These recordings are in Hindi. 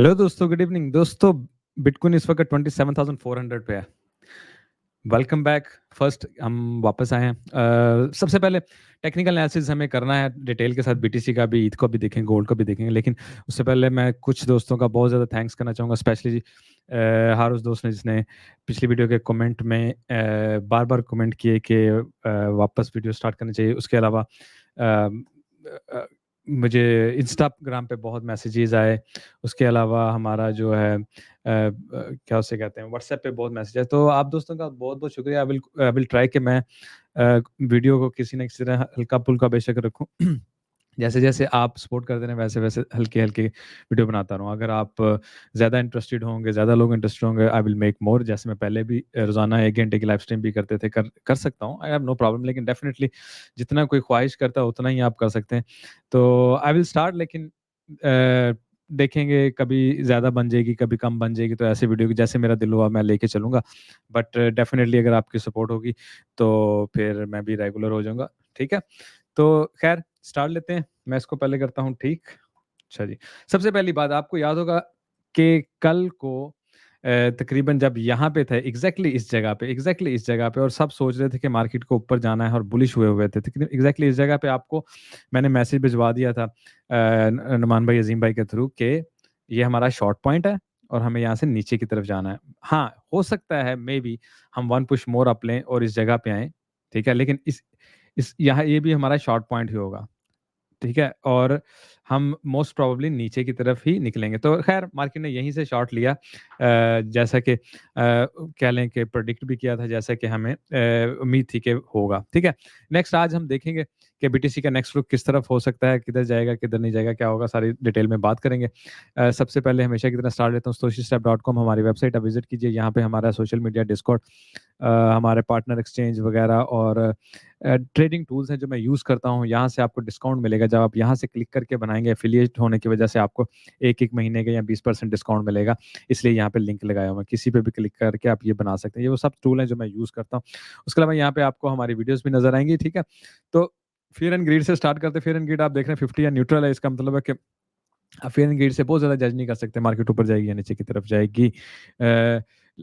हेलो दोस्तों, गुड इवनिंग दोस्तों। बिटकॉइन इस वक्त 27,400 पे है। Welcome back. फर्स्ट हम वापस आए हैं। सबसे पहले टेक्निकल एनालिसिस हमें करना है डिटेल के साथ, बीटीसी का भी, ईथ को भी देखेंगे, गोल्ड को भी देखेंगे। लेकिन उससे पहले मैं कुछ दोस्तों का बहुत ज़्यादा थैंक्स करना चाहूँगा, स्पेशली हारूस दोस्त ने, जिसने पिछली वीडियो के कमेंट में बार बार कमेंट किए कि वापस वीडियो स्टार्ट करनी चाहिए। उसके अलावा मुझे इंस्टाग्राम पे बहुत मैसेजेस आए। उसके अलावा हमारा जो है क्या उसे कहते हैं, व्हाट्सएप पे बहुत मैसेज है। तो आप दोस्तों का बहुत बहुत शुक्रिया। आई विल ट्राई कि मैं वीडियो को किसी न किसी तरह हल्का फुल्का बेशक रखूं। जैसे जैसे आप सपोर्ट करते हैं वैसे वैसे हल्के हल्के वीडियो बनाता रहूँ। अगर आप ज़्यादा इंटरेस्टेड होंगे, ज़्यादा लोग इंटरेस्टेड होंगे, आई विल मेक मोर। जैसे मैं पहले भी रोज़ाना 1 घंटे की लाइव स्ट्रीम भी करते थे, कर सकता हूँ। I have no problem. लेकिन डेफिनेटली जितना कोई ख्वाहिश करता है उतना ही आप कर सकते हैं। तो आई विल स्टार्ट। लेकिन देखेंगे, कभी ज़्यादा बन जाएगी, कभी कम बन जाएगी। तो ऐसे वीडियो की जैसे मेरा दिल हुआ मैं लेके चलूँगा। बट डेफिनेटली अगर आपकी सपोर्ट होगी तो फिर मैं भी रेगुलर हो जाऊँगा। ठीक है? तो खैर स्टार्ट लेते हैं। मैं इसको पहले करता हूँ ठीक। अच्छा जी। सबसे पहली बात, आपको याद होगा कि कल को तकरीबन जब यहाँ पे थे, एग्ज़ैक्टली इस जगह पे, और सब सोच रहे थे कि मार्केट को ऊपर जाना है और बुलिश हुए हुए थे। तकरीबन एग्ज़ैक्टली इस जगह पे आपको मैंने मैसेज भिजवा दिया था नुमान भाई, अज़ीम भाई के थ्रू, कि ये हमारा शॉर्ट पॉइंट है और हमें यहाँ से नीचे की तरफ जाना है। हाँ, हो सकता है मेबी हम 1 पुश मोर अप लें और इस जगह पे आएँ, ठीक है? लेकिन इस यहाँ ये भी हमारा शॉर्ट पॉइंट ही होगा। ठीक है? और हम मोस्ट प्रोबेबली नीचे की तरफ ही निकलेंगे। तो ख़ैर मार्केट ने यहीं से शॉर्ट लिया, जैसा कि कह लें कि प्रेडिक्ट भी किया था, जैसा कि हमें उम्मीद थी कि होगा। ठीक है? नेक्स्ट आज हम देखेंगे कि बीटीसी का नेक्स्ट रुख किस तरफ हो सकता है, किधर जाएगा, किधर नहीं जाएगा, क्या होगा, सारी डिटेल में बात करेंगे। सबसे पहले हमेशा की तरह स्टार्ट लेता हूँ, stoicisstep.com हमारी वेबसाइट, आप विज़िट कीजिए। यहाँ पे हमारा सोशल मीडिया, डिस्कॉर्ड, हमारे पार्टनर एक्सचेंज वगैरह और ट्रेडिंग टूल्स हैं जो मैं यूज़ करता हूँ। यहाँ से आपको डिस्काउंट मिलेगा। जब आप यहाँ से क्लिक करके बनाएँगे, एफ़िलिएट होने की वजह से आपको 1-1 महीने का या 20% डिस्काउंट मिलेगा। इसलिए यहाँ पे लिंक लगाया हुआ है। किसी पे भी क्लिक करके आप ये बना सकते हैं। ये वो सब टूल हैं जो मैं यूज़ करता हूँ। उसके अलावा यहाँ पे आपको हमारी वीडियोज़ भी नज़र आएँगी, ठीक है? तो फ़ियर एंड ग्रीड से स्टार्ट करते हैं। फ़ियर एंड ग्रीड आप देख रहे हैं 50 या न्यूट्रल है। इसका मतलब है कि आप फ़ियर एंड ग्रीड से बहुत ज़्यादा जज नहीं कर सकते मार्केट ऊपर जाएगी या नीचे की तरफ जाएगी।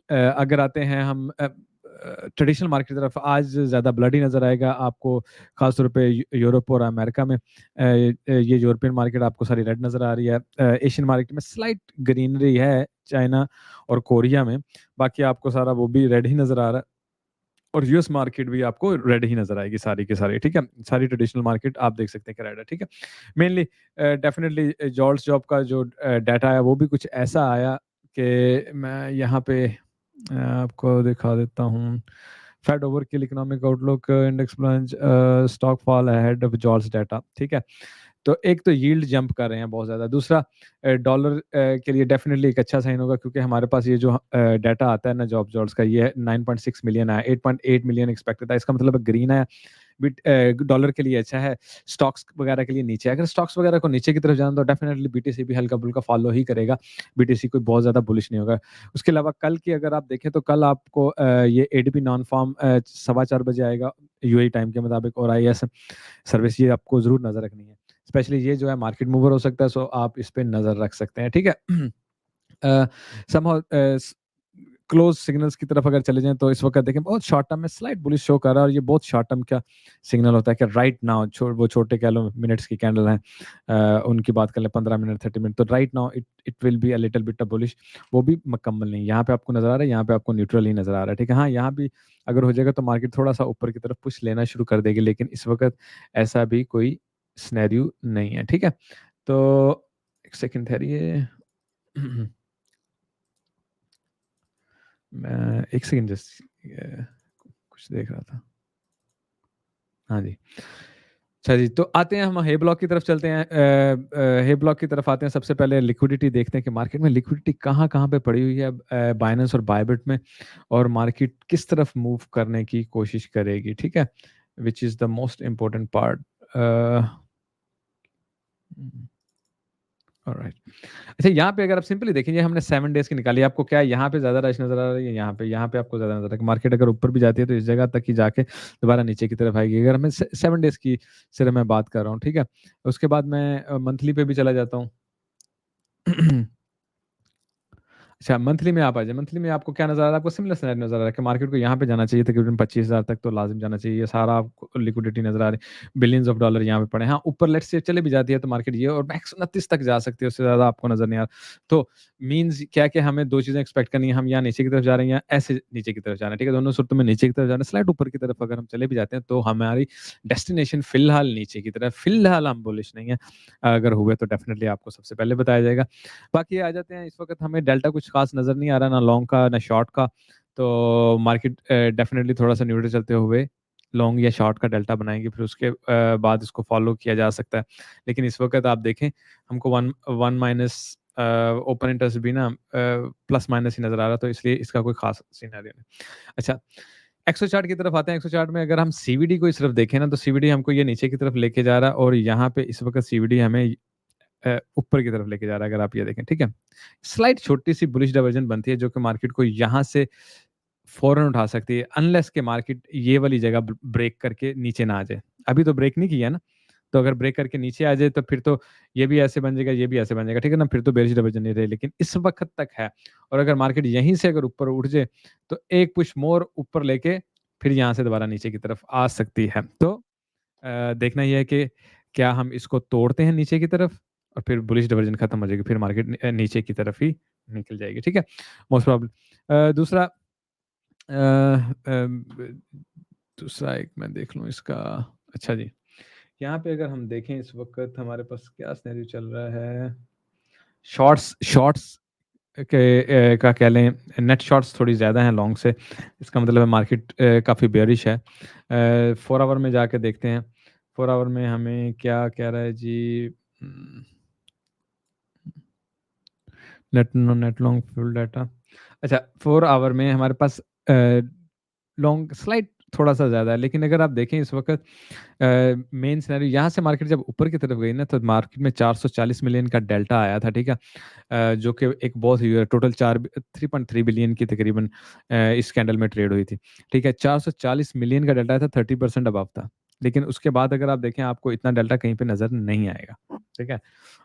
अगर आते हैं हम ट्रेडिशनल मार्केट की तरफ, आज ज़्यादा ब्लडी नज़र आएगा आपको, ख़ास तौर पे यूरोप और अमेरिका में। ये यूरोपियन मार्केट आपको सारी रेड नज़र आ रही है। एशियन मार्केट में स्लाइट ग्रीनरी है, चाइना और कोरिया में। बाकी आपको सारा वो भी रेड ही नज़र आ रहा है। और यूएस मार्केट भी आपको रेड ही नज़र आएगी सारी की सारी, ठीक है? सारी ट्रेडिशनल मार्केट आप देख सकते हैं कि रेड है, ठीक है? मेनली डेफ़िनिटली जॉल्ट्स जॉब का जो डाटा है वो भी कुछ ऐसा आया कि मैं यहाँ पे आपको दिखा देता हूँ। Fed overkill, economic outlook, index plunge, stock fall ahead of JOLTS data, ठीक है? तो एक तो यील्ड जंप कर रहे हैं बहुत ज़्यादा। दूसरा डॉलर के लिए डेफ़िनिटली एक अच्छा साइन होगा, क्योंकि हमारे पास ये जो डाटा आता है ना जॉब्स का, ये 9.6 मिलियन आया, 8.8 मिलियन एक्सपेक्टेड था। इसका मतलब है ग्रीन है। डॉलर के लिए अच्छा है, स्टॉक्स वगैरह के लिए नीचे है। अगर स्टॉक्स वगैरह को नीचे की तरफ जाना तो डेफ़िनिटली बीटीसी भी हल्का-फुल्का फ़ॉलो ही करेगा। बीटीसी कोई बहुत ज़्यादा बुलिश नहीं होगा। उसके अलावा कल की अगर आप देखें तो कल आपको ये एडीपी नॉन फार्म 4:15 बजे आएगा यूएई टाइम के मुताबिक, और आईएस सर्विस, ये आपको ज़रूर नज़र रखनी है। स्पेशली ये जो है मार्केट मूवर हो सकता है, सो आप इस पे नज़र रख सकते हैं, ठीक है? समहाउ क्लोज़ सिग्नल्स की तरफ अगर चले जाएँ तो इस वक़्त देखें बहुत शॉर्ट टर्म में स्लाइट बुलिश शो कर रहा है, और ये बहुत शॉर्ट टर्म का सिग्नल होता है कि राइट नाउ, वो छोटे कह लो मिनट्स की कैंडल हैं, उनकी बात कर लें 15 मिनट, 30 मिनट, तो right now it will be a little bit bullish. वो भी मुकम्मल नहीं। यहाँ पे आपको नज़र आ रहा है, यहाँ पे आपको न्यूट्रल ही नज़र आ रहा है, ठीक है? हाँ, यहाँ भी अगर हो जाएगा तो मार्केट थोड़ा-सा ऊपर की तरफ पुश लेना शुरू कर देगी, लेकिन इस वक़्त ऐसा भी कोई सिनेरियो नहीं है, ठीक है? तो एक सेकंड ठहरिए। मैं एक सेकंड जस्ट कुछ देख रहा था। हाँ जी। अच्छा जी, तो आते हैं हम हे ब्लॉक की तरफ चलते हैं। हे ब्लॉक की तरफ आते हैं। सबसे पहले लिक्विडिटी देखते हैं कि मार्केट में लिक्विडिटी कहाँ-कहाँ पे पड़ी हुई है बाइनेंस और बायबिट में, और मार्केट किस तरफ मूव करने की कोशिश करेगी, ठीक है? Which is the most important part. Alright. अच्छा, यहाँ पे अगर आप सिंपली देखें, ये हमने 7 डेज़ की निकाली है। आपको क्या है, यहाँ पे ज़्यादा रश नज़र आ रही है, यहाँ पे आपको ज़्यादा नज़र आ रहा है। मार्केट अगर ऊपर भी जाती है तो इस जगह तक ही जाके दोबारा नीचे की तरफ आएगी। अगर हमें 7 डेज़ की सिर्फ मैं बात कर रहा हूँ, ठीक है? उसके बाद मैं मंथली पे भी चला जाता हूँ। अच्छा, मंथली में आप आ जाइए, मंथली में आपको क्या नज़र आ रहा है? आपको सिमिलर सिनेरियो नज़र आ रहा है कि मार्केट को यहाँ पे जाना चाहिए तकरीबन 25,000 तक तो लाज़िम जाना चाहिए, ये सारा आपको लिक्विडिटी नज़र आ रही है, बिलियंस ऑफ डॉलर यहाँ पे पड़े हैं। हाँ, ऊपर लेट्स से चले भी जाती है तो मार्केट ये और मैक्स 29 तक जा सकती है, उससे ज़्यादा आपको नज़र नहीं आ रहा। तो मीन्स क्या है कि हमें 2 चीज़ें एक्सपेक्ट करनी है, हम या नीचे की तरफ जा रहे हैं या ऐसे नीचे की तरफ जा रहे हैं, ठीक है? दोनों सूरतों में नीचे की तरफ जा रहे हैं, स्लाइड ऊपर की तरफ अगर हम चले भी जाते हैं तो हमारी डेस्टिनेशन फ़िलहाल नीचे की तरफ, फ़िलहाल हम बुलिश नहीं है। अगर हुए तो डेफ़िनिटली आपको सबसे पहले बताया जाएगा। बाकी आ जाते हैं, इस वक़्त हमें डेल्टा कुछ ख़ास नज़र नहीं आ रहा, ना लॉन्ग का, ना शॉर्ट का। तो मार्केट डेफ़िनिटली थोड़ा-सा न्यूट्रल चलते हुए लॉन्ग या शॉर्ट का डेल्टा बनाएँगे, फिर उसके बाद इसको फ़ॉलो किया जा सकता है। लेकिन इस वक़्त आप देखें, हमको 1 माइनस ओपन इंटरेस्ट भी ना प्लस माइनस ही नज़र आ रहा है, तो इसलिए इसका कोई ख़ास सिनेरियो नहीं। अच्छा, एक्सो चार्ट की तरफ आते हैं। एक्सो चार्ट में अगर हम सीवीडी को सिर्फ देखें ना, तो सीवीडी हमको ये नीचे की तरफ लेके जा रहा है और यहाँ पे इस वक़्त सीवीडी हमें ऊपर की तरफ लेके जा रहा है, अगर आप ये देखें, ठीक है? स्लाइट छोटी-सी बुलिश डाइवर्जन बनती है जो कि मार्केट को यहाँ से फ़ौरन उठा सकती है, अनलेस के मार्केट ये वाली जगह ब्रेक करके नीचे ना आ जाए। अभी तो ब्रेक नहीं किया ना, तो अगर ब्रेक करके नीचे आ जाए तो फिर तो ये भी ऐसे बन जाएगा, ये भी ऐसे बन जाएगा, ठीक है ना? फिर तो बेयरिश डाइवर्जन नहीं रही, लेकिन इस वक़्त तक है और अगर मार्केट यहीं से अगर ऊपर उठ जाए, तो एक पुश मोर ऊपर लेके फिर यहाँ से दोबारा नीचे की तरफ आ सकती है। तो देखना ये है कि क्या हम इसको तोड़ते हैं नीचे की तरफ और फिर बुलिश डाइवर्जन खत्म हो जाएगी, फिर मार्केट नीचे की तरफ ही निकल जाएगी, ठीक है? मोस्ट प्रोबेबली दूसरा ब दूसरा एक मैं देख लूँ इसका। अच्छा जी, यहाँ पे अगर हम देखें इस वक़्त हमारे पास क्या सिनेरियो चल रहा है, शॉर्ट्स शॉर्ट्स का कह लें, नेट शॉर्ट्स थोड़ी ज़्यादा हैं लॉन्ग से, इसका मतलब है मार्केट काफ़ी बेयरिश है। 4 आवर में जाके देखते हैं, 4 आवर में हमें क्या कह रहा है जी। उम, नेट लॉन्ग फुल डाटा। अच्छा, 4 आवर में हमारे पास लॉन्ग स्लाइड थोड़ा-सा ज़्यादा है, लेकिन अगर आप देखें इस वक़्त मेन सिनेरियो यहाँ से मार्केट जब ऊपर की तरफ गई ना, तो मार्केट में 440 मिलियन का डेल्टा आया था, ठीक है? जो कि एक बहुत ही टोटल 3.3 बिलियन की तकरीबन इस कैंडल में ट्रेड हुई थी, ठीक है? 440 मिलियन का डेल्टा आया था, 30% अबव था। लेकिन उसके बाद अगर आप देखें, आपको इतना डेल्टा कहीं पे नज़र नहीं आएगा, ठीक है?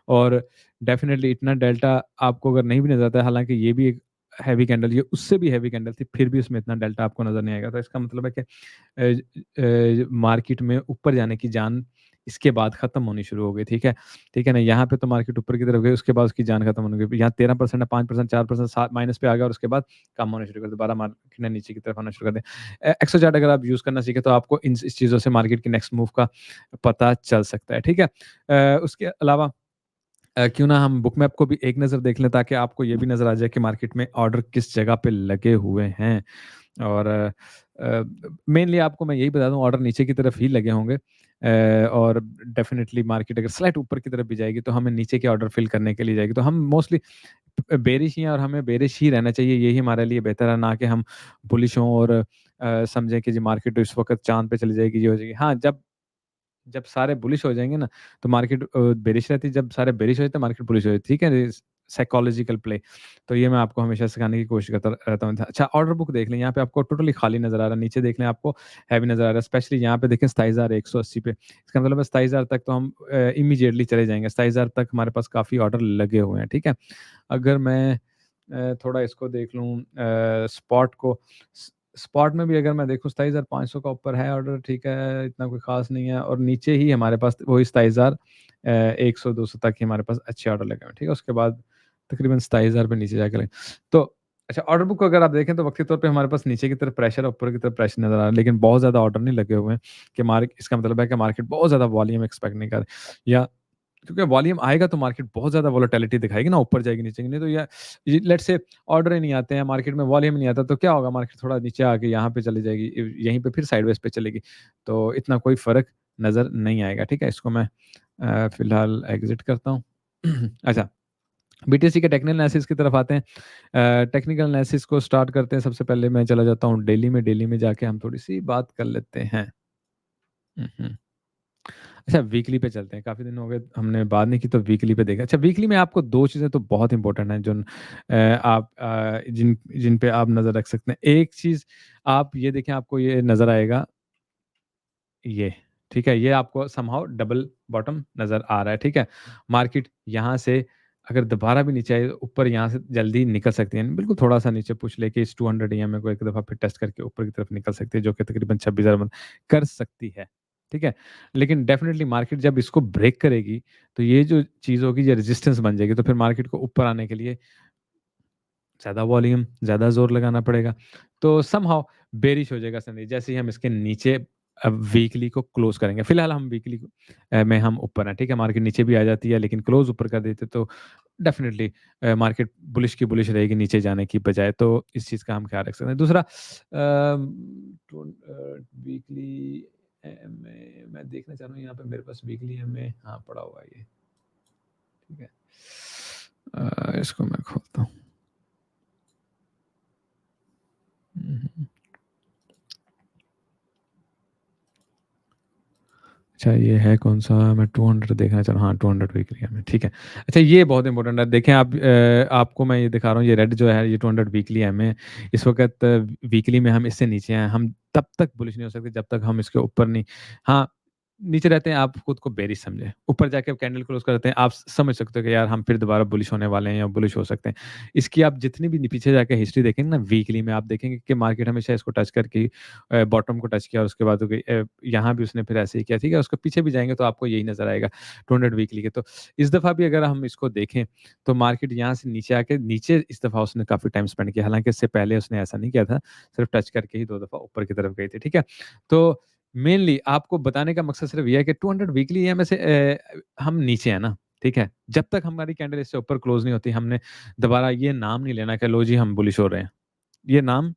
और डेफ़िनिटली इतना डेल्टा आपको अगर नहीं भी नज़र आता है, हालाँकि ये भी एक हेवी कैंडल, ये उससे भी हेवी कैंडल थी, फिर भी उसमें इतना डेल्टा आपको नज़र नहीं आएगा। तो इसका मतलब है कि मार्केट में ऊपर जाने की जान इसके बाद खत्म होनी शुरू हो गई, ठीक है? ठीक है ना? यहाँ पे तो मार्केट ऊपर की तरफ गई, उसके बाद उसकी जान खत्म होने लगी। यहाँ 13% है, 5%, 4% सा माइनस पे आ गया और उसके बाद कम होना शुरू कर दिया। दोबारा मार्केट ने नीचे की तरफ आना शुरू कर दिया। एक्सो चार्ट अगर आप यूज़ करना सीखें तो आपको इन इस चीज़ों से मार्केट के नेक्स्ट मूव का पता चल सकता है, ठीक है? उसके अलावा क्यों ना हम बुक मैप को भी एक नज़र देख लें, ताकि आपको ये भी नज़र आ जाए कि मार्केट में ऑर्डर किस जगह पे लगे हुए हैं। और मेनली आपको मैं यही बता दूँ, ऑर्डर नीचे की तरफ ही लगे होंगे और डेफ़िनिटली मार्केट अगर स्लाइड ऊपर की तरफ भी जाएगी तो हमें नीचे के ऑर्डर फिल करने के लिए जाएगी। तो हम मोस्टली बेयरिश ही हैं और हमें बेयरिश ही रहना चाहिए, यही हमारे लिए बेहतर है, ना कि हम बुलिश हों और समझें कि जी मार्केट तो इस वक़्त चाँद पे चली जाएगी, ये हो जाएगी। हाँ, जब जब सारे बुलिश हो जाएँगे ना, तो मार्केट बेरिश रहती है, जब सारे बेरिश हो जाते हैं, मार्केट बुलिश हो जाती है, ठीक है? Psychological play. तो ये मैं आपको हमेशा सिखाने की कोशिश करता रहता हूँ। अच्छा, ऑर्डर बुक देख लें, यहाँ पे आपको टोटली खाली नज़र आ रहा है, नीचे देख लें आपको हैवी नज़र आ रहा है, स्पेशली यहाँ पे देखें 27,180 पे। इसका मतलब है 27,000 तक तो हम इमीडिएटली चले जाएँगे, 27,000 तक हमारे पास काफ़ी ऑर्डर लगे हुए हैं, ठीक है? अगर मैं थोड़ा इसको देख लूँ स्पॉट को, स्पॉट में भी अगर मैं देखूँ 27,500 का ऊपर है ऑर्डर, ठीक है, इतना कोई ख़ास नहीं है और नीचे ही हमारे पास वही 27,100-200 तक ही हमारे पास अच्छे ऑर्डर लगे हुए हैं, ठीक है? उसके बाद तकरीबन 27,000 पे नीचे जाके लगे। तो अच्छा, ऑर्डर बुक को अगर आप देखें तो वक़्ती तौर पे हमारे पास नीचे की तरफ प्रेशर और ऊपर की तरफ प्रेशर नज़र आ रहा है, लेकिन बहुत ज़्यादा ऑर्डर नहीं लगे हुए हैं कि इसका मतलब है कि मार्केट बहुत ज़्यादा वॉल्यूम एक्सपेक्ट नहीं कर रही, या क्योंकि वॉल्यूम आएगा तो मार्केट बहुत ज़्यादा वोलेटिलिटी दिखाएगी ना, ऊपर जाएगी, नीचे नहीं तो या ये लेट्स से ऑर्डर ही नहीं आते हैं, मार्केट में वॉल्यूम नहीं आता, तो क्या होगा, मार्केट थोड़ा नीचे आके यहाँ पे चली जाएगी, यहीं पे फिर साइडवेज़ पे चलेगी। तो इतना कोई फ़र्क नज़र नहीं आएगा, ठीक है? इसको मैं फ़िलहाल एग्ज़िट करता हूँ। अच्छा, बीटीसी के टेक्निकल एनालिसिस की तरफ आते हैं। टेक्निकल एनालिसिस को स्टार्ट करते हैं, सबसे पहले मैं चला जाता हूँ डेली में, डेली में जाके हम थोड़ी-सी बात कर लेते हैं। हुँ, हुँ। अच्छा, वीकली पे चलते हैं। काफ़ी दिन हो गए हमने बात नहीं की, तो वीकली पे देखें। अच्छा, वीकली में आपको 2 चीज़ें तो बहुत इम्पोर्टेंट हैं जो आप जिन जिन पे आप नज़र रख सकते हैं। एक चीज़ आप ये देखें, आपको ये नज़र आएगा, ये, ठीक है? ये आपको समहाउ डबल बॉटम नज़र आ रहा है, ठीक है? मार्केट यहाँ से अगर दोबारा भी नीचे आए, ऊपर यहाँ से जल्दी निकल सकती है। बिल्कुल थोड़ा-सा नीचे पुश लेके इस 200 ईएमए को एक दफ़ा फिर टेस्ट करके ऊपर की तरफ निकल सकती है, जो कि तकरीबन 26,000 कर सकती है। ठीक है? लेकिन डेफ़िनिटली मार्केट जब इसको ब्रेक करेगी, तो ये जो चीज़ होगी ये रेजिस्टेंस बन जाएगी, तो फिर मार्केट को ऊपर आने के लिए ज़्यादा वॉल्यूम, ज़्यादा ज़ोर लगाना पड़ेगा। तो समहाउ बेयरिश हो जाएगा संडे जैसे ही हम इसके नीचे वीकली को क्लोज़ करेंगे। फिलहाल हम वीकली में हम ऊपर हैं, ठीक है? मार्केट नीचे भी आ जाती है लेकिन क्लोज़ ऊपर कर देते तो डेफ़िनिटली मार्केट बुलिश की बुलिश रहेगी नीचे जाने की बजाय, तो इस चीज़ का हम ख्याल रख सकते हैं। दूसरा वीकली एमए मैं देखना चाह रहा हूँ यहाँ पे मेरे पास वीकली एमए हाँ, पड़ा हुआ है ये, ठीक है? इसको मैं खोलता हूँ। हुँ, हुँ। अच्छा ये है कौन-सा मैं 200 देखना चाह रहा हूँ, हाँ 200 वीकली है में, ठीक है। अच्छा ये बहुत इम्पोर्टेंट है, देखें आप आपको मैं ये दिखा रहा हूँ ये रेड जो है ये 200 वीकली है में, इस वक़्त वीकली में हम इससे नीचे हैं, हम तब तक बुलिश नहीं हो सकते जब तक हम इसके ऊपर नहीं हाँ, नीचे रहते हैं आप खुद को बेयरिश समझें, ऊपर जाके आप कैंडल क्लोज़ करते हैं, आप समझ सकते हो कि यार हम फिर दोबारा बुलिश होने वाले हैं या बुलिश हो सकते हैं। इसकी आप जितनी भी पीछे जाके हिस्ट्री देखेंगे ना वीकली में आप देखेंगे कि मार्केट हमेशा इसको टच करके बॉटम को टच किया और उसके बाद यहाँ भी उसने फिर ऐसे ही किया, ठीक है? उसके पीछे भी जाएँगे तो आपको यही नज़र आएगा 200 वीकली के। तो इस दफ़ा भी अगर हम इसको देखें, तो मार्केट यहाँ से नीचे आके नीचे इस दफ़ा उसने काफ़ी टाइम स्पेंड किया, हालाँकि इससे पहले उसने ऐसा नहीं किया था, सिर्फ टच करके ही 2 दफ़ा ऊपर की तरफ गई थी, ठीक है? तो मेनली आपको बताने का मकसद सिर्फ ये है कि 200 वीकली है में से हम नीचे हैं ना, ठीक है? जब तक हमारी कैंडल इससे ऊपर क्लोज़ नहीं होती, हमने दोबारा ये नाम नहीं लेना कि लो जी हम बुलिश हो रहे हैं। ये नाम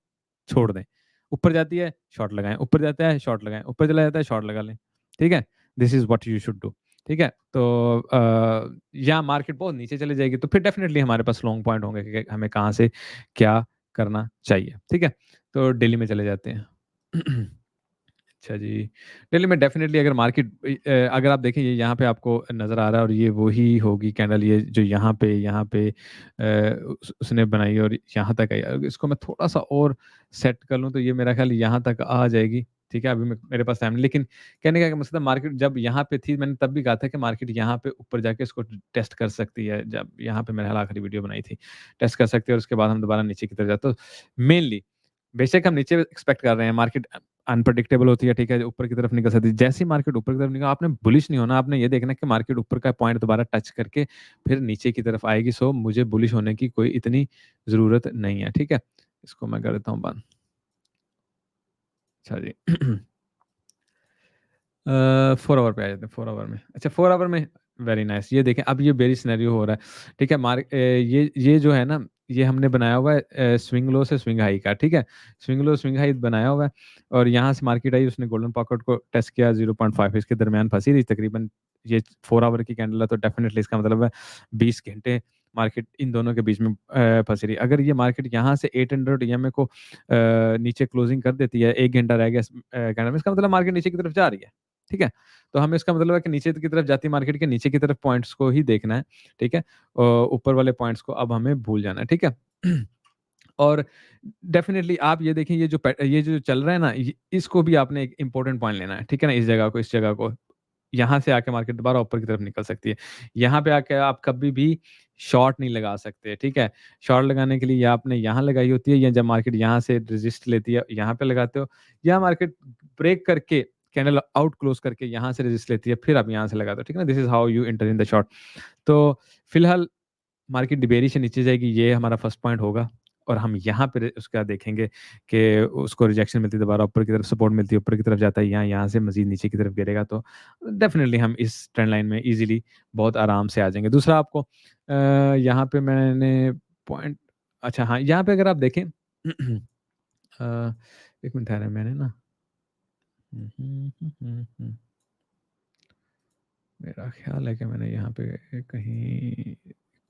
छोड़ दें। ऊपर जाती है, शॉर्ट लगाएँ, ऊपर जाता है, शॉर्ट लगाएँ, ऊपर चला जाता है, शॉर्ट लगा लें। ठीक है? This is what you should do. ठीक है? तो या मार्केट बहुत नीचे चली जाएगी, तो फिर डेफ़िनिटली हमारे पास लॉन्ग पॉइंट होंगे कि हमें कहाँ से क्या करना चाहिए। ठीक है? तो डेली में चले जाते हैं। अच्छा जी। दिल्ली में डेफ़िनेटली अगर मार्केट अगर आप देखें ये यहाँ पे आपको नज़र आ रहा है और ये वही होगी कैंडल ये जो यहाँ पे उसने बनाई और यहाँ तक आई। अगर इसको मैं थोड़ा-सा और सेट कर लूँ तो ये मेरा ख़्याल यहाँ तक आ जाएगी। ठीक है? अभी मेरे पास टाइम नहीं लेकिन कहने का मकसद है मार्केट जब यहाँ पे थी मैंने तब भी कहा था कि मार्केट यहाँ पे ऊपर जाके इसको टेस्ट कर सकती है। जब यहाँ पे मेरे ख़्याल आखिरी वीडियो बनाई थी। टेस्ट कर सकती है और उसके बाद हम दोबारा नीचे की तरफ जाते तो मेनली बेशक हम नीचे एक्सपेक्ट कर रहे हैं मार्केट अनप्रेडिक्टेबल होती है, ठीक है, ऊपर की तरफ निकल सकती है। जैसे ही मार्केट ऊपर की तरफ निकला, आपने बुलिश नहीं होना, आपने ये देखना है कि मार्केट ऊपर का पॉइंट दोबारा टच करके फिर नीचे की तरफ आएगी। सो मुझे बुलिश होने की कोई इतनी ज़रूरत नहीं है, ठीक है? इसको मैं कर देता हूँ बंद। अच्छा जी। 4 आवर पे आ जाते हैं, 4 आवर में। अच्छा 4 आवर में वेरी नाइस ये देखें अब ये बेयरिश सिनेरियो हो रहा है, ठीक है? ये जो है ना, ये हमने बनाया हुआ है स्विंग लो से स्विंग हाई का, ठीक है? स्विंग लो, स्विंग हाई बनाया हुआ है और यहाँ से मार्केट आई, उसने गोल्डन पॉकेट को टेस्ट किया 0.5 इसके दरमियान फँसी रही तकरीबन ये 4 आवर की कैंडल है तो डेफिनिटली इसका मतलब है 20 घंटे मार्केट इन दोनों के बीच में फँसी रही। अगर ये मार्केट यहाँ से 800 ईएमए को नीचे क्लोजिंग कर देती है, 1 घंटा रह गया इस कैंडल में, इसका मतलब मार्केट नीचे की तरफ जा रही है। ठीक है? तो हमें इसका मतलब है कि नीचे की तरफ जाती मार्केट के नीचे की तरफ पॉइंट्स को ही देखना है, ठीक है? ऊपर वाले पॉइंट्स को अब हमें भूल जाना है, ठीक है? और डेफ़िनिटली आप ये देखें ये जो चल रहा है ना, इसको भी आपने एक इम्पोर्टेंट पॉइंट लेना है, ठीक है ना? इस जगह को, यहाँ से आके मार्केट दोबारा ऊपर की तरफ निकल सकती है। यहाँ पे आके आप कभी भी शॉर्ट नहीं लगा सकते, ठीक है? शॉर्ट लगाने के लिए या आपने यहाँ लगाई होती है या जब मार्केट यहाँ से रेज़िस्ट लेती है, यहाँ पे लगाते हो या मार्केट ब्रेक करके कैंडल आउट क्लोज़ करके यहाँ से रेज़िस्ट लेती है, फिर आप यहाँ से लगाते हो, ठीक है ना? This is how you enter in the short. तो फिलहाल मार्केट डिबेरी से नीचे जाएगी, ये हमारा फर्स्ट पॉइंट होगा और हम यहाँ पे उसका देखेंगे कि उसको रिजेक्शन मिलती है, दोबारा ऊपर की तरफ सपोर्ट मिलती है, ऊपर की तरफ जाता है, यहाँ से मज़ीद नीचे की तरफ गिरेगा तो डेफ़िनिटली हम इस ट्रेंड लाइन में ईज़िली बहुत आराम से आ जाएँगे। दूसरा आपको यहाँ पे मैंने पॉइंट अच्छा हाँ, यहाँ पे अगर आप देखें 1 मिनट ठहरें मैंने ना मेरा ख़्याल है कि मैंने यहाँ पे कहीं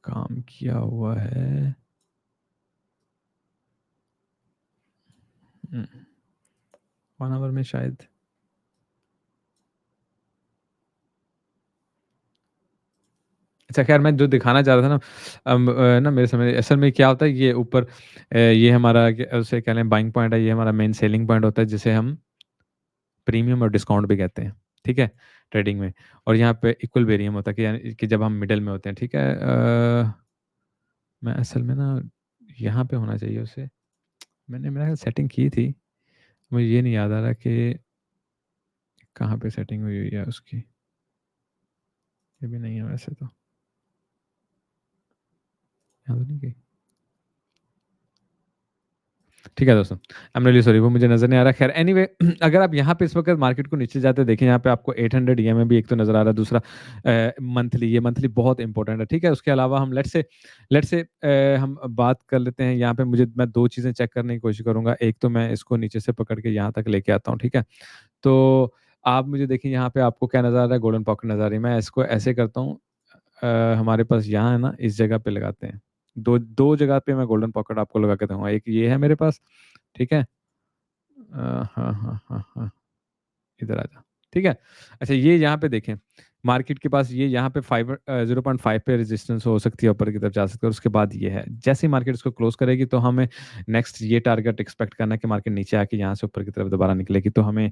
काम किया हुआ है। 1 आवर में शायद अच्छा ख़ैर मैं जो दिखाना चाह रहा था ना ना मेरे समझ असल में क्या होता है ये ऊपर ये हमारा उसे कह लें बाइंग पॉइंट है, ये हमारा मेन सेलिंग पॉइंट होता है जिसे हम प्रीमियम और डिस्काउंट भी कहते हैं, ठीक है? ट्रेडिंग में। और यहाँ पे इक्विलिब्रियम होता है कि यानी कि जब हम मिडल में होते हैं, ठीक है? मैं असल में ना यहाँ पे होना चाहिए उसे, मैंने मेरा सेटिंग की थी, मुझे ये नहीं याद आ रहा कि कहाँ पे सेटिंग हुई हुई है उसकी। ये भी नहीं है वैसे तो, यहाँ तो नहीं गई। ठीक है दोस्तों, आई एम रियली सॉरी, वो मुझे नज़र नहीं आ रहा। ख़ैर एनीवे अगर आप यहाँ पे इस वक़्त मार्केट को नीचे जाते देखें, यहाँ पे आपको 800 ईएमए भी एक तो नज़र आ रहा है, दूसरा मंथली, ये मंथली बहुत इंपॉर्टेंट है, ठीक है? उसके अलावा हम लेट्स से हम बात कर लेते हैं यहाँ पे। मैं 2 चीज़ें चेक करने की कोशिश करूँगा। एक तो मैं इसको नीचे से पकड़ के यहाँ तक लेके आता हूँ, ठीक है? तो आप मुझे देखिए यहाँ पे आपको क्या नज़र आ रहा है? गोल्डन पॉकेट नज़र आ रही है। मैं इसको ऐसे करता हूँ, हमारे पास यहाँ है ना, इस जगह पे लगाते हैं। 2 जगह पे मैं गोल्डन पॉकेट आपको लगा के दूँगा। एक ये है मेरे पास, ठीक है? हाँ, हाँ, हाँ, हाँ। इधर आ जा। ठीक है? अच्छा, ये यहाँ पे देखें, मार्केट के पास ये यहाँ पे 0.5 पे रेजिस्टेंस हो सकती है, ऊपर की तरफ जा सकती है और उसके बाद ये है। जैसे ही मार्केट इसको क्लोज़ करेगी तो हमें नेक्स्ट ये टारगेट एक्सपेक्ट करना है कि मार्केट नीचे आके यहाँ से ऊपर की तरफ दोबारा निकलेगी, तो हमें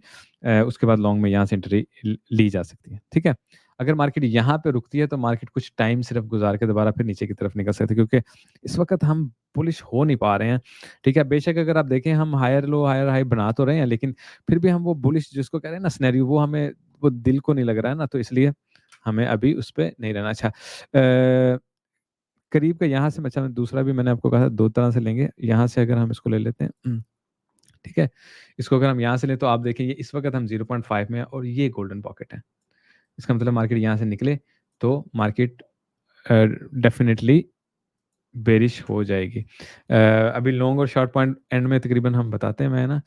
उसके बाद लॉन्ग में यहाँ से एंट्री ली जा सकती है। ठीक है? अगर मार्केट यहाँ पे रुकती है तो मार्केट कुछ टाइम सिर्फ गुज़ार के दोबारा फिर नीचे की तरफ निकल सकती है, क्योंकि इस वक़्त हम बुलिश हो नहीं पा रहे हैं। ठीक है? बेशक अगर आप देखें हम हायर लो, हायर हाई बना तो रहे हैं, लेकिन फिर भी हम वो बुलिश जिसको कह रहे हैं ना सिनेरियो, वो हमें वो दिल को नहीं लग रहा है ना, तो इसलिए हमें अभी उस पे नहीं रहना। अच्छा, करीब का यहाँ से अच्छा, मैं दूसरा भी मैंने आपको कहा था 2 तरह से लेंगे। यहाँ से अगर हम इसको ले लेते हैं, ठीक है? इसको अगर हम यहाँ से लें तो आप देखें ये इस वक़्त हम 0.5 में हैं और ये गोल्डन पॉकेट है। इसका मतलब मार्केट यहाँ से निकले तो मार्केट डेफ़िनिटली बेरिश हो जाएगी। अभी लॉन्ग और शॉर्ट पॉइंट एंड में तकरीबन हम बताते हैं। मैं ना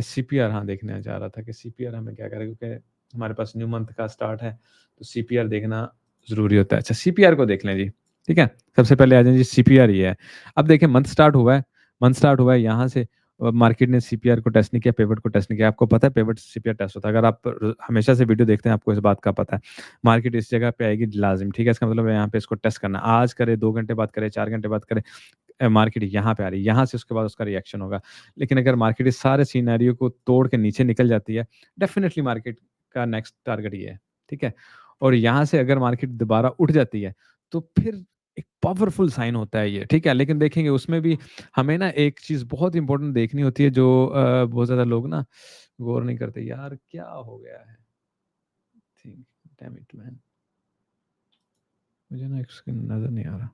सीपीआर हाँ देखने जा रहा था कि सीपीआर हमें क्या करेगा, क्योंकि हमारे पास न्यू मंथ का स्टार्ट है, तो सीपीआर देखना ज़रूरी होता है। अच्छा, सीपीआर को देख लें जी, ठीक है? सबसे पहले आ जाएँ जी, सीपीआर ये है। अब देखिए मंथ स्टार्ट हुआ है यहाँ से, मार्केट ने सीपीआर को टेस्ट नहीं किया, पिवट को टेस्ट नहीं किया। आपको पता है पिवट से सीपीआर टेस्ट होता है। अगर आप हमेशा से वीडियो देखते हैं आपको इस बात का पता है। मार्केट इस जगह पे आएगी लाज़िम, ठीक है? इसका मतलब है यहाँ पे इसको टेस्ट करना। आज करे, 2 घंटे बाद करे, 4 घंटे बाद करे, मार्केट यहाँ पे आ रही है, यहाँ से उसके बाद उसका रिएक्शन होगा। लेकिन अगर मार्केट इस सारे सिनेरियो को तोड़ के नीचे निकल जाती है, डेफ़िनिटली मार्केट का नेक्स्ट टारगेट ये है, ठीक है? और यहाँ से अगर मार्केट दोबारा उठ जाती है, तो फिर एक पावरफुल साइन होता है ये, ठीक है? लेकिन देखेंगे उसमें भी हमें ना एक चीज़ बहुत इम्पोर्टेंट देखनी होती है, जो बहुत ज़्यादा लोग ना गौर नहीं करते। यार क्या हो गया है? थिंक डैम इट मैन, मुझे ना एक सेकंड नज़र नहीं आ रहा।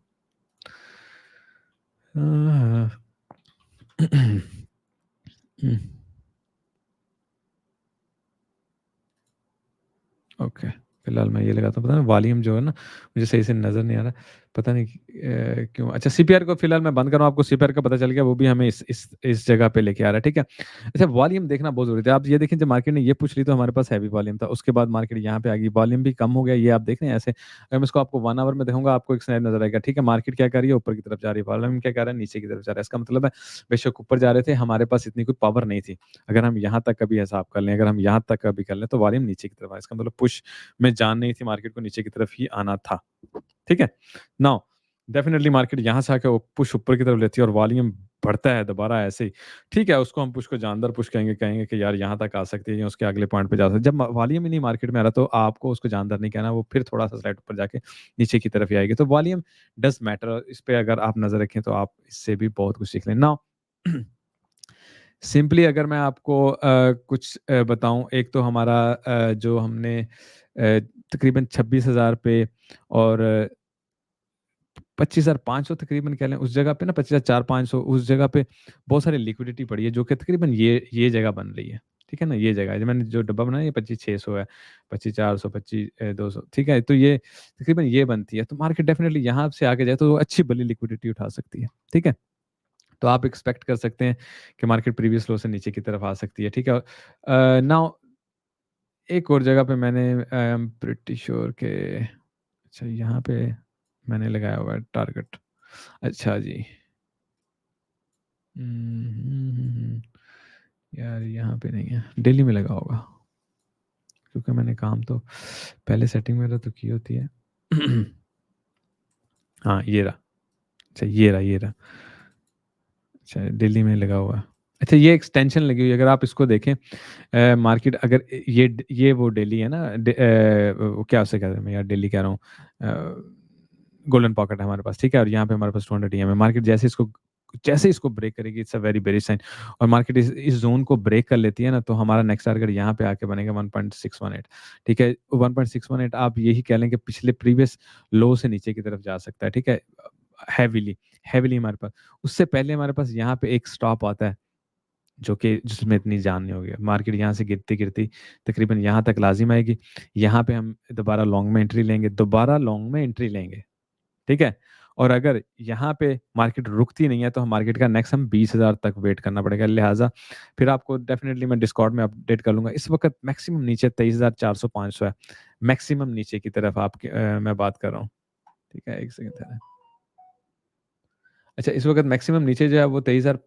ओके, फिलहाल मैं ये लगाता हूँ। पता नहीं वॉल्यूम जो है ना, मुझे सही से नज़र नहीं आ रहा, पता नहीं क्यों। अच्छा, सीपीआर को फिलहाल मैं बंद कर रहा हूँ, आपको सीपीआर का पता चल गया, वो भी हमें इस जगह पे लेके आ रहा है, ठीक है? अच्छा, वॉल्यूम देखना बहुत ज़रूरी है। आप ये देखें, जब मार्केट ने ये पुश ली तो हमारे पास हैवी वॉल्यूम था, उसके बाद मार्केट यहाँ पे आ गई, वॉल्यूम भी कम हो गया, ये आप देख रहे हैं ऐसे। अगर मैं इसको आपको 1 आवर में दिखाऊँगा, आपको एक सिनेरियो नज़र आएगा, ठीक है? मार्केट क्या कर रही है, ऊपर की तरफ जा रही है, वॉल्यूम क्या कर रहा है, नीचे की तरफ जा रहा है। इसका मतलब है बेशक ऊपर जा रहे थे, हमारे पास इतनी कोई पावर नहीं थी। अगर हम यहाँ तक का भी हिसाब कर लें, अगर हम यहाँ तक का भी कर लें, तो वॉल्यूम नीचे की तरफ आया। इसका मतलब पुश में जान नहीं थी, मार्केट को नीचे की तरफ ही आना था। ठीक है? नाउ डेफिनिटली मार्केट यहाँ से आके पुश ऊपर की तरफ लेती है और वॉल्यूम बढ़ता है दोबारा ऐसे ही। ठीक है, उसको हम पुश को जानदार पुश कहेंगे, कहेंगे कि यार यहाँ तक आ सकती है या उसके अगले पॉइंट पे जा सकती है। जब वॉल्यूम ही नहीं मार्केट में आ रहा, तो आपको उसको जानदार नहीं कहना, वो फिर थोड़ा-सा स्लाइड ऊपर जाके नीचे की तरफ ही आएगी। तो वॉल्यूम डज़ मैटर, इस पे अगर आप नज़र रखें तो आप इससे भी बहुत कुछ सीख लें। नाउ सिंपली अगर मैं आपको कुछ बताऊँ, एक तो हमारा जो हमने तकरीबन 26,000 पे और 25,500 तकरीबन कह लें, उस जगह पे ना 25,400-500 उस जगह पे बहुत सारी लिक्विडिटी पड़ी है, जो कि तकरीबन ये जगह बन रही है। ठीक है ना? ये जगह है, जो मैंने जो डब्बा बनाया ये 25,600 है, 25,400, 25,200, ठीक है? तो ये तकरीबन ये बनती है, तो मार्केट डेफिनिटली यहाँ से आगे जाए तो अच्छी भली लिक्विडिटी उठा सकती है। ठीक है? तो आप एक्सपेक्ट कर सकते हैं कि मार्केट प्रीवियस लो से नीचे की तरफ आ सकती है, ठीक है? नाउ एक और जगह पे मैंने आई एम प्रिटी श्योर कि अच्छा यहाँ पे मैंने लगाया हुआ है टारगेट। अच्छा जी। यार यहाँ पे नहीं है, दिल्ली में लगा होगा, क्योंकि मैंने काम तो पहले सेटिंग वगैरह तो की होती है। हाँ, ये रहा। अच्छा, ये रहा। अच्छा, दिल्ली में लगा हुआ है। अच्छा, ये एक्सटेंशन लगी हुई है, अगर आप इसको देखें मार्केट अगर ये वो डेली है ना वो क्या उसे कहते हैं, मैं यार डेली कह रहा हूँ गोल्डन पॉकेट है हमारे पास, ठीक है? और यहाँ पे हमारे पास 200 ईएम है। मार्केट जैसे इसको ब्रेक करेगी, it's a very bearish sign, और मार्केट इस ज़ोन को ब्रेक कर लेती है ना, तो हमारा नेक्स्ट टारगेट यहाँ पे आके बनेगा 1618, ठीक है? 1618 आप यही कह लें कि पिछले प्रीवियस लो से नीचे की तरफ जा सकता है, ठीक है? हेवीली हेवीली हमारे पास। उससे पहले हमारे पास यहाँ पे एक स्टॉप आता है, जो कि जिसमें इतनी जान नहीं होगी। मार्केट यहाँ से गिरती-गिरती तकरीबन यहाँ तक लाज़िम आएगी। यहाँ पे हम दोबारा लॉन्ग में एंट्री लेंगे, ठीक है? और अगर यहाँ पे मार्केट रुकती नहीं है, तो हम मार्केट का नेक्स्ट हम 20,000 तक वेट करना पड़ेगा। लिहाज़ा फिर आपको डेफ़िनिटली मैं डिस्कॉर्ड में अपडेट कर लूँगा। इस वक़्त मैक्सिमम नीचे 23,400-500 है। मैक्सिमम नीचे की तरफ मैं बात कर रहा हूँ। ठीक है, 1 सेकंड ठहरें। अच्छा, इस वक़्त मैक्सिमम नीचे जो है वो 23,000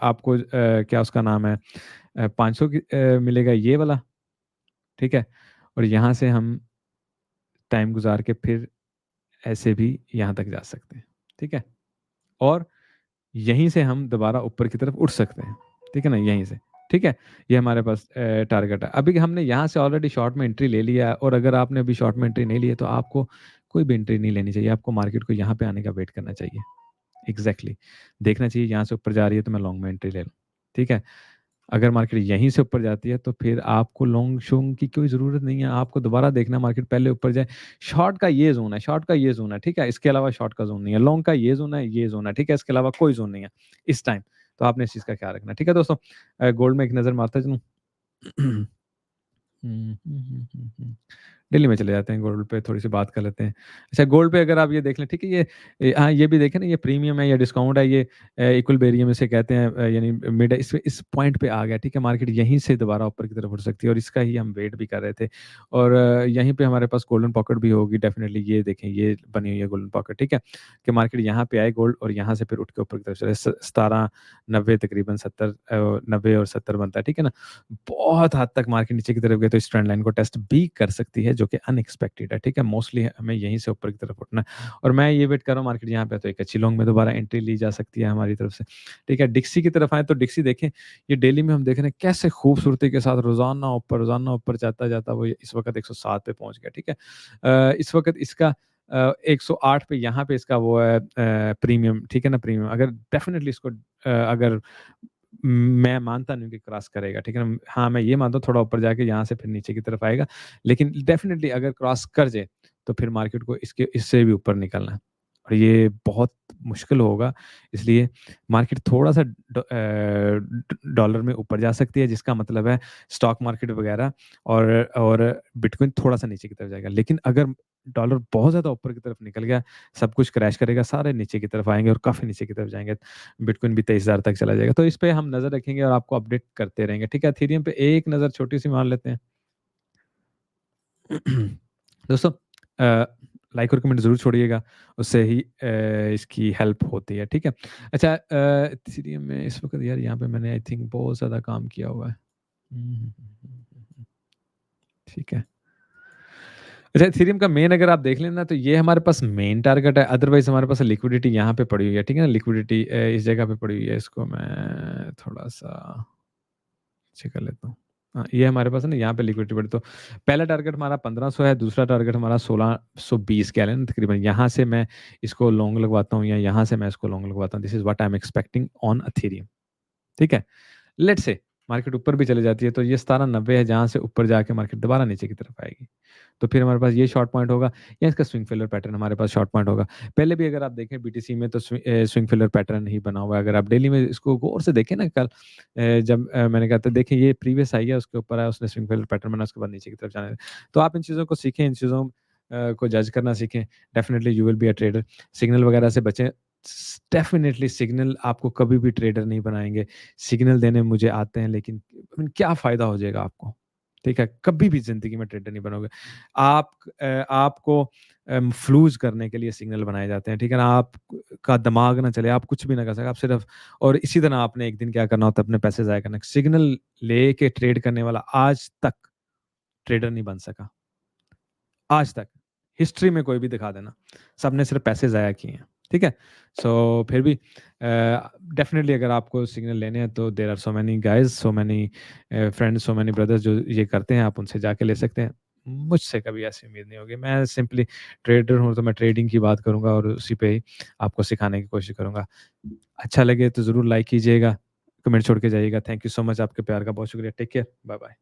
आपको क्या उसका नाम है 500 की मिलेगा ये वाला, ठीक है? और यहाँ से हम टाइम गुज़ार के फिर ऐसे भी यहाँ तक जा सकते हैं, ठीक है? और यहीं से हम दोबारा ऊपर की तरफ उठ सकते हैं, ठीक है ना? यहीं से, ठीक है? ये हमारे पास टारगेट है। अभी हमने यहाँ से ऑलरेडी शॉर्ट में एंट्री ले लिया है, और अगर आपने अभी शॉर्ट में एंट्री नहीं ली है, तो आपको कोई भी एंट्री नहीं लेनी चाहिए। आपको मार्केट को यहाँ पे आने का वेट करना चाहिए। एग्ज़ैक्टली देखना चाहिए, यहाँ से ऊपर जा रही है तो मैं लॉन्ग में एंट्री ले लूँ, ठीक है? अगर मार्केट यहीं से ऊपर जाती है, तो फिर आपको लॉन्ग शॉन्ग की कोई ज़रूरत नहीं है। आपको दोबारा देखना है मार्केट पहले ऊपर जाए। शॉर्ट का ये ज़ोन है, ठीक है? इसके अलावा शॉर्ट का ज़ोन नहीं है। लॉन्ग का ये ज़ोन है, ठीक है? इसके अलावा कोई ज़ोन नहीं है इस टाइम। तो आपने इस चीज़ का ख़्याल रखना है, ठीक है दोस्तों? गोल्ड में एक नज़र मारता चलूँ। दिल्ली में चले जाते हैं, गोल्ड पे थोड़ी-सी बात कर लेते हैं। अच्छा, गोल्ड पे अगर आप ये देख लें, ठीक है, हाँ, ये भी देखें ना, ये प्रीमियम है या डिस्काउंट है, ये इक्विलिब्रियम इसे कहते हैं, यानी मिड है, इस पॉइंट पे आ गया, ठीक है? मार्केट यहीं से दोबारा ऊपर की तरफ उठ सकती है, और इसका ही हम वेट भी कर रहे थे, और यहीं पे हमारे पास गोल्डन पॉकेट भी होगी डेफ़िनिटली। ये देखें, ये बनी हुई है गोल्डन पॉकेट, ठीक है? कि मार्केट यहाँ पे आए गोल्ड, और यहाँ से फिर उठ के ऊपर की तरफ चले, 17, 90 तकरीबन 70 90 और 70 बनता है, ठीक है ना? बहुत हद तक मार्केट नीचे की तरफ गई तो इस ट्रेंड लाइन को टेस्ट भी कर सकती है, जो कि अनएक्सपेक्टेड है, ठीक है? मोस्टली हमें यहीं से ऊपर की तरफ उठना है, और मैं ये वेट कर रहा हूँ मार्केट यहाँ पे है, तो एक अच्छी लॉन्ग में दोबारा एंट्री ली जा सकती है हमारी तरफ से, ठीक है? डिक्सी की तरफ आएँ तो डिक्सी देखें, ये डेली में हम देख रहे हैं कैसे खूबसूरती के साथ रोज़ाना ऊपर जाता-जाता वो इस वक़्त 107 पे पहुँच गया, ठीक है? इस वक़्त इसका 108 पे यहाँ पे इसका वो है प्रीमियम, ठीक है ना? प्रीमियम अगर डेफ़िनिटली इसको अगर मैं मानता नहीं हूँ कि क्रॉस करेगा, ठीक है ना? हाँ, मैं ये मानता हूँ थोड़ा ऊपर जाके यहाँ से फिर नीचे की तरफ आएगा, लेकिन डेफ़िनिटली अगर क्रॉस कर जाए, तो फिर मार्केट को इससे भी ऊपर निकलना है, और ये बहुत मुश्किल होगा। इसलिए मार्केट थोड़ा-सा डॉलर में ऊपर जा सकती है, जिसका मतलब है स्टॉक मार्केट वगैरह, और बिटकॉइन थोड़ा-सा नीचे की तरफ जाएगा। लेकिन अगर डॉलर बहुत ज़्यादा ऊपर की तरफ निकल गया, सब कुछ क्रैश करेगा, सारे नीचे की तरफ आएँगे और काफ़ी नीचे की तरफ जाएँगे। बिटकॉइन भी 23,000 तक चला जाएगा। तो इस पे हम नज़र रखेंगे और आपको अपडेट करते रहेंगे। ठीक है, इथेरियम पे एक नज़र छोटी-सी मार लेते हैं। दोस्तों अ, लाइक और कमेंट ज़रूर छोड़िएगा, उससे ही इसकी हेल्प होती है, ठीक है? अच्छा इथेरियम में इस वक़्त यार यहाँ पे मैंने आई थिंक बहुत ज़्यादा काम किया हुआ है। हुँ, हुँ, हुँ, हुँ, हुँ, हुँ। ठीक है। अच्छा, इथेरियम का मेन अगर आप देख लें ना, तो ये हमारे पास मेन टारगेट है, अदरवाइज़ हमारे पास लिक्विडिटी यहाँ पे पड़ी हुई है, ठीक है ना? लिक्विडिटी इस जगह पे पड़ी हुई है, इसको मैं थोड़ा-सा नीचे कर लेता हूँ। हाँ, ये हमारे पास है ना, यहाँ पे लिक्विडिटी पड़ी, तो पहला टारगेट हमारा 1500 है, दूसरा टारगेट हमारा 1620 कह लें ना तकरीबन। यहाँ से मैं इसको लॉन्ग लगवाता हूँ, या यहाँ से मैं इसको लॉन्ग लगवाता हूँ। This is what I am expecting on Ethereum, ठीक है? लेट्स से मार्केट ऊपर भी चली जाती है, तो ये 1790 है, जहाँ से ऊपर जाके मार्केट दोबारा नीचे की तरफ आएगी। तो फिर हमारे पास ये शॉर्ट पॉइंट होगा, या इसका स्विंग फेलियर पैटर्न हमारे पास शॉर्ट पॉइंट होगा। पहले भी अगर आप देखें बीटीसी में, तो स्विंग फेलियर पैटर्न ही बना हुआ है। अगर आप डेली में इसको गौर से देखें ना, कल जब मैंने कहा था देखिए ये प्रीवियस हाई है, उसके ऊपर है, उसने स्विंग फेलियर पैटर्न बना, उसके बाद नीचे की तरफ जाना है। तो आप इन चीज़ों को सीखें, इन चीज़ों को जज करना सीखें। Definitely you will be a trader. Signal वगैरह से बचें। डेफिनिटली सिग्नल आपको कभी भी ट्रेडर नहीं बनाएँगे। सिग्नल देने मुझे आते हैं, लेकिन क्या फ़ायदा हो जाएगा आपको? ठीक है? कभी भी ज़िंदगी में ट्रेडर नहीं बनोगे। आपको फ्लूज़ करने के लिए सिग्नल बनाए जाते हैं, ठीक है ना? आप का दिमाग ना चले, आप कुछ भी ना कर सकें, आप सिर्फ़, और इसी तरह आपने एक दिन क्या करना होता है, अपने पैसे ज़ाया करना। सिग्नल लेके ट्रेड करने वाला आज तक ट्रेडर नहीं बन सका, आज तक। हिस्ट्री में कोई भी दिखा देना। सबने सिर्फ़ पैसे ज़ाया किए हैं। ठीक है? सो फिर भी डेफ़िनिटली अगर आपको सिग्नल लेने हैं तो there are so many guys, so many friends, so many brothers जो ये करते हैं, आप उनसे जाके ले सकते हैं। मुझसे कभी ऐसी उम्मीद नहीं होगी। मैं सिंपली ट्रेडर हूँ, तो मैं ट्रेडिंग की बात करूँगा और उसी पे ही आपको सिखाने की कोशिश करूँगा। अच्छा लगे तो ज़रूर लाइक कीजिएगा, कमेंट छोड़ के जाइएगा। थैंक यू सो मच, आपके प्यार का बहुत शुक्रिया। Take care, bye-bye.